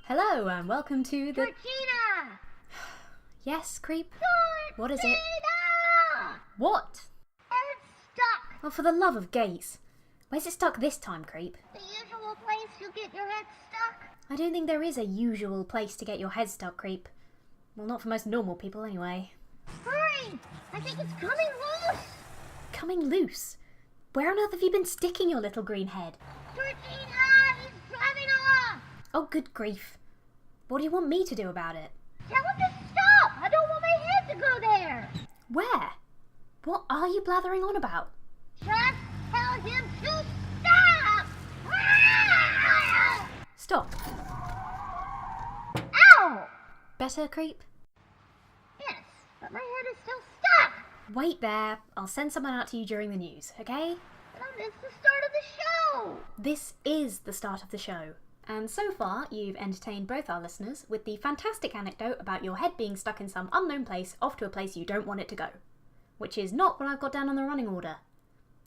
Hello and welcome to the... Georgina! Yes, Creep? Georgina! What is it? What? It's stuck! Oh, for the love of Gaze. Where's it stuck this time, Creep? The usual place you get your head stuck? I don't think there is a usual place to get your head stuck, Creep. Well, not for most normal people, anyway. Hurry! I think it's coming loose! Coming loose? Where on earth have you been sticking your little green head? Georgina! He's driving off! Oh, good grief. What do you want me to do about it? Tell him to stop! I don't want my head to go there! Where? What are you blathering on about? Just tell him to stop! Stop. Ow! Better, Creep? Yes, but my head is still stuck! Wait there. I'll send someone out to you during the news, okay? But I missed the start of the show! This is the start of the show. And so far, you've entertained both our listeners with the fantastic anecdote about your head being stuck in some unknown place off to a place you don't want it to go. Which is not what I've got down on the running order.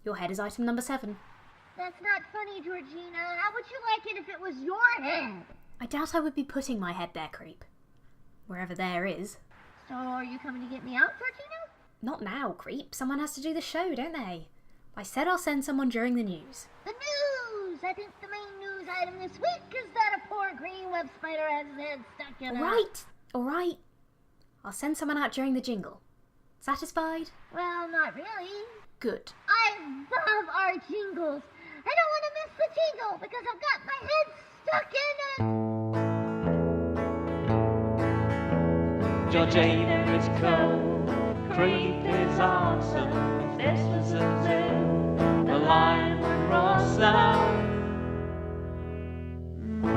Your head is item number 7. That's not funny, Georgina. How would you like it if it was your head? I doubt I would be putting my head there, Creep. Wherever there is. So are you coming to get me out, Georgina? Not now, Creep. Someone has to do the show, don't they? I said I'll send someone during the news. The news! I think the main news item this week is that a poor green web spider has his head stuck in a... Alright. I'll send someone out during the jingle. Satisfied? Well, not really. Good. I love our jingles. I don't want to miss the jingle because I've got my head stuck in it. Georgina is cool, Creep is awesome. This was a zoo, the Lion and Narissa. No.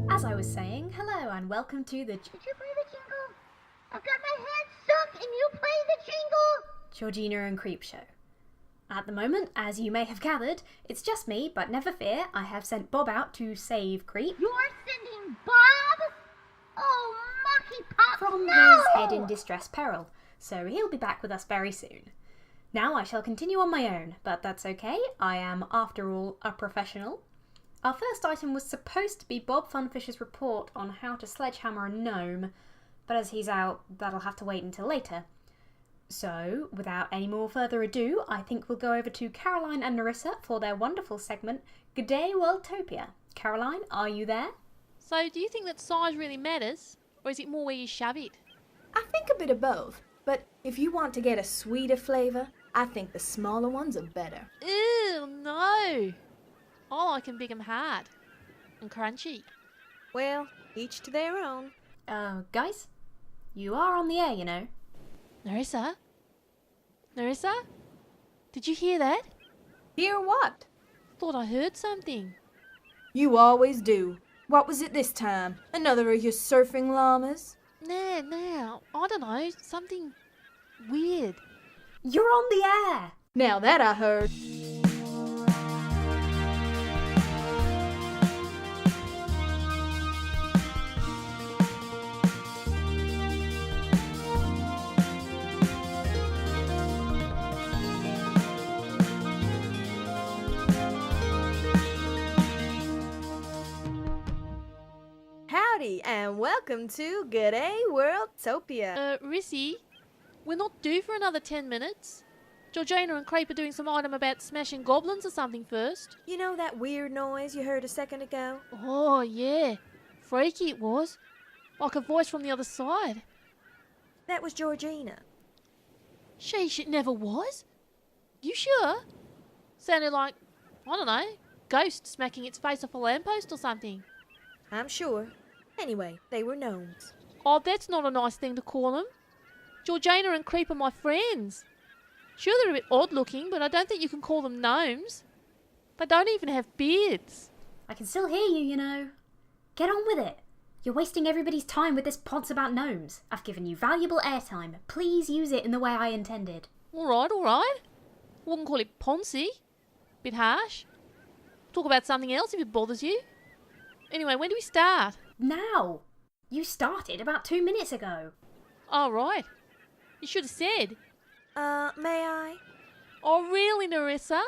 As I was saying, hello and welcome to the Did you play the jingle? I've got my head stuck and you play the jingle? Georgina and Creep Show. At the moment, as you may have gathered, it's just me, but never fear, I have sent Bob out to save Creep You're sending Bob? Oh, Mucky Pop, from no! his head in distress peril, so he'll be back with us very soon. Now I shall continue on my own, but that's okay, I am, after all, a professional. Our first item was supposed to be Bob Funfish's report on how to sledgehammer a gnome, but as he's out, that'll have to wait until later. So, without any more further ado, I think we'll go over to Caroline and Narissa for their wonderful segment, G'day Worldtopia. Caroline, are you there? So, do you think that size really matters? Or is it more where you shove it? I think a bit of both, but if you want to get a sweeter flavour, I think the smaller ones are better. Ew, no! I like 'em big and hard. And crunchy. Well, each to their own. Guys? You are on the air, you know. Narissa? Narissa? Did you hear that? Hear what? Thought I heard something. You always do. What was it this time? Another of your surfing llamas? Nah, I don't know. Something weird. You're on the air! Now that I heard. Howdy, and welcome to G'day Worldtopia. Rissy, we're not due for another 10 minutes. Georgina and Creep are doing some item about smashing goblins or something first. You know that weird noise you heard a second ago? Oh, yeah. Freaky it was. Like a voice from the other side. That was Georgina. Sheesh, it never was. You sure? Sounded like, I don't know, ghost smacking its face off a lamppost or something. I'm sure. Anyway, they were gnomes. Oh, that's not a nice thing to call them. Georgina and Creep are my friends. Sure, they're a bit odd looking, but I don't think you can call them gnomes. They don't even have beards. I can still hear you, you know. Get on with it. You're wasting everybody's time with this ponce about gnomes. I've given you valuable airtime. Please use it in the way I intended. All right. Wouldn't call it poncy. Bit harsh. Talk about something else if it bothers you. Anyway, when do we start? Now! You started about 2 minutes ago. Oh, right. You should have said. May I? Oh, really, Narissa?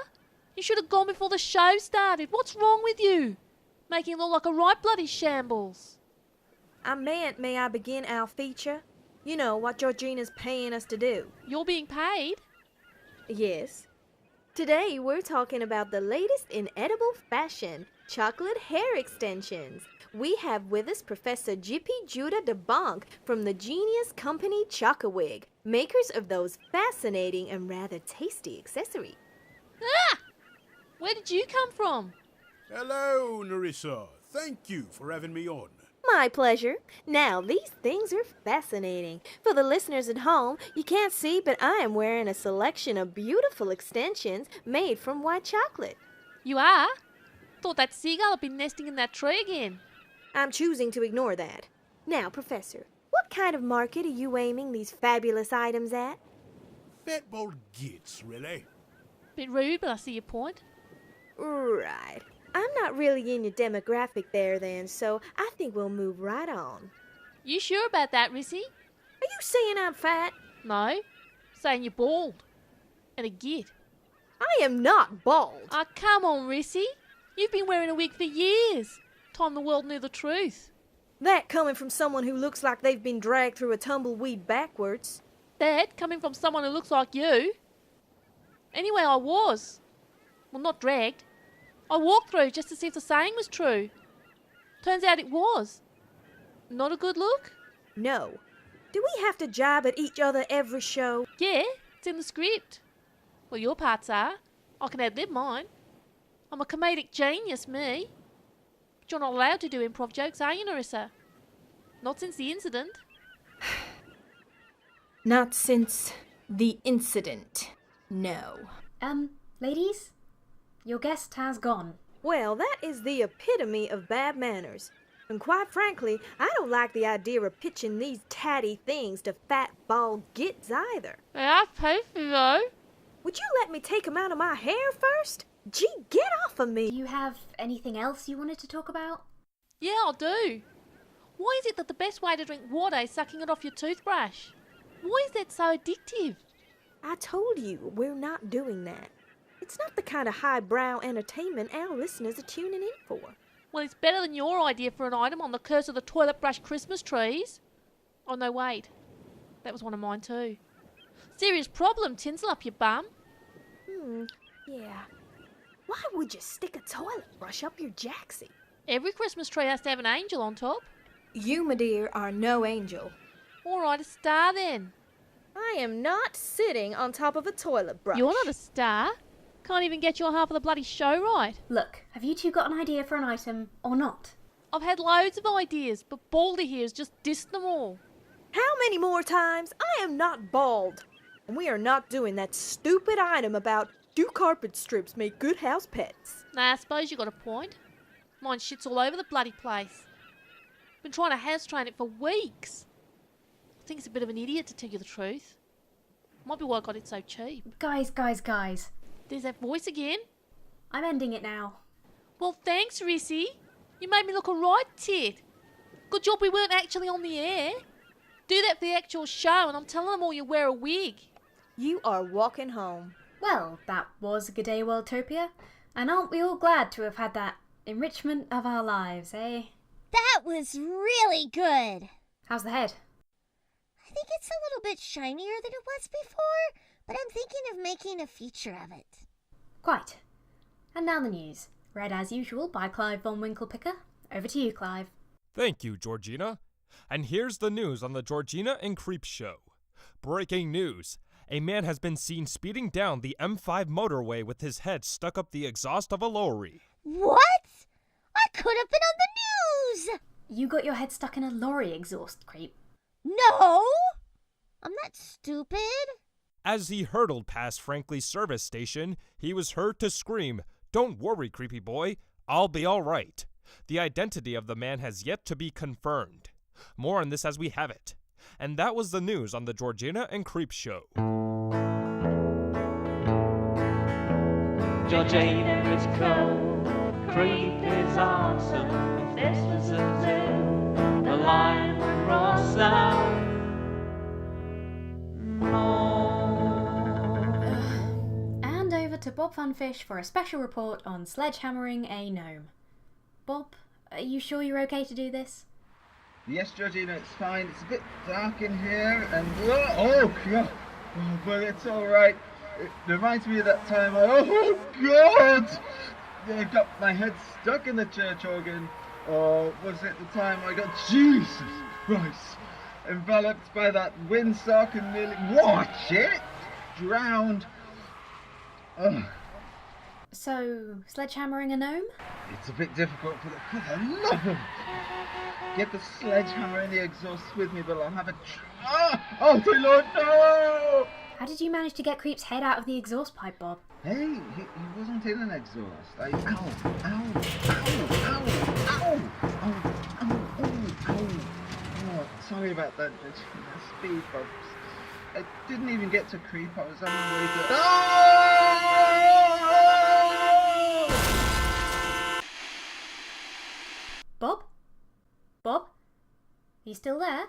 You should have gone before the show started. What's wrong with you? making it look like a right bloody shambles. I meant, may I begin our feature? You know, what Georgina's paying us to do. You're being paid? Yes. Today we're talking about the latest in edible fashion, chocolate hair extensions. We have with us Professor JippyJoodahdahbonk from the genius company Chocawig, makers of those fascinating and rather tasty accessories. Ah! Where did you come from? Hello, Narissa. Thank you for having me on. My pleasure. Now, these things are fascinating. For the listeners at home, you can't see, but I am wearing a selection of beautiful extensions made from white chocolate. You are? Thought that seagull had been nesting in that tree again. I'm choosing to ignore that. Now, Professor, what kind of market are you aiming these fabulous items at? Fatball gits, really. Bit rude, but I see your point. Right. I'm not really in your demographic there then, so I think we'll move right on. You sure about that, Rissy? Are you saying I'm fat? No. Saying you're bald. And a git. I am not bald. Ah, come on, Rissy. You've been wearing a wig for years. Time the world knew the truth. That coming from someone who looks like they've been dragged through a tumbleweed backwards. That coming from someone who looks like you. Anyway, I was. Well, not dragged. I walked through just to see if the saying was true. Turns out it was. Not a good look? No. Do we have to jab at each other every show? Yeah, it's in the script. Well, your parts are. I can ad-lib mine. I'm a comedic genius, me. But you're not allowed to do improv jokes, are you, Narissa? Not since the incident. Not since the incident. No. Ladies? Your guest has gone. Well, that is the epitome of bad manners. And quite frankly, I don't like the idea of pitching these tatty things to fat, bald gits either. They are tasty, though. Would you let me take 'em out of my hair first? Gee, get off of me! Do you have anything else you wanted to talk about? Yeah, I do. Why is it that the best way to drink water is sucking it off your toothbrush? Why is that so addictive? I told you, we're not doing that. It's not the kind of highbrow entertainment our listeners are tuning in for. Well, it's better than your idea for an item on the curse of the toilet brush Christmas trees. Oh, no, wait. That was one of mine too. Serious problem, tinsel up your bum. Yeah. Why would you stick a toilet brush up your jacksie? Every Christmas tree has to have an angel on top. You, my dear, are no angel. All right, a star then. I am not sitting on top of a toilet brush. You're not a star. Can't even get your half of the bloody show right. Look, have you two got an idea for an item or not? I've had loads of ideas, but Baldy here has just dissed them all. How many more times? I am not bald. And we are not doing that stupid item about do carpet strips make good house pets? Nah, I suppose you got a point. Mine shits all over the bloody place. Been trying to house train it for weeks. I think it's a bit of an idiot, to tell you the truth. Might be why I got it so cheap. Guys. There's that voice again. I'm ending it now. Well, thanks, Rissy. You made me look a right tit. Good job we weren't actually on the air. Do that for the actual show and I'm telling them all you wear a wig. You are walking home. Well, that was a good day, Worldtopia. And aren't we all glad to have had that enrichment of our lives, eh? That was really good. How's the head? I think it's a little bit shinier than it was before, but I'm thinking of making a feature of it. Quite. And now the news, read as usual by Clive von Winklepicker. Over to you, Clive. Thank you, Georgina. And here's the news on the Georgina and Creep Show. Breaking news. A man has been seen speeding down the M5 motorway with his head stuck up the exhaust of a lorry. What? I could have been on the news! You got your head stuck in a lorry exhaust, Creep. No! I'm not stupid. As he hurtled past Frankly's service station, he was heard to scream, "Don't worry, creepy boy, I'll be all right." The identity of the man has yet to be confirmed. More on this as we have it. And that was the news on the Georgina and Creep Show. Georgina is cool, Creep is awesome, this was a zoo, the lion and Rosa. And over to Bob Funfish for a special report on sledgehammering a gnome. Bob, Are you sure you're okay to do this? Yes, Georgina, it's fine. It's a bit dark in here, and oh god, but it's all right. It reminds me of that time. Oh god, I got my head stuck in the church organ, or was it the time I got Jesus Christ enveloped by that windsock and nearly drowned? Ugh. So, sledgehammering a gnome? It's a bit difficult for the love of get the sledgehammer in the exhaust with me, but I'll have a oh dear Lord, no! How did you manage to get Creep's head out of the exhaust pipe, Bob? Hey, he wasn't in an exhaust. Oh, sorry about that, speed bumps. I didn't even get to Creep. I was on the way to... Bob? Bob? You still there?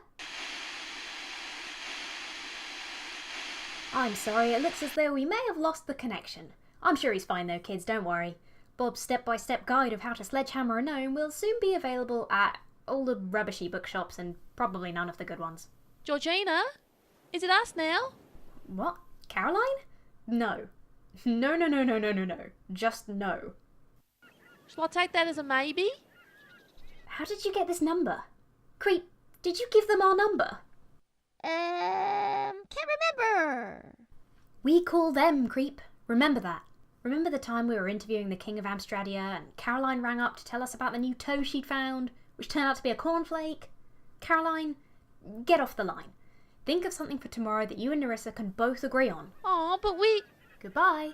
I'm sorry, it looks as though we may have lost the connection. I'm sure he's fine though, kids, don't worry. Bob's step-by-step guide of how to sledgehammer a gnome will soon be available at all the rubbishy bookshops and probably none of the good ones. Georgina? Is it us now? What? Caroline? No. No. Just no. Shall I take that as a maybe? How did you get this number? Creep, did you give them our number? Can't remember. We call them, Creep. Remember that. Remember the time we were interviewing the King of Amstradia and Caroline rang up to tell us about the new toe she'd found, which turned out to be a cornflake? Caroline, get off the line. Think of something for tomorrow that you and Narissa can both agree on. Oh, but we... Goodbye.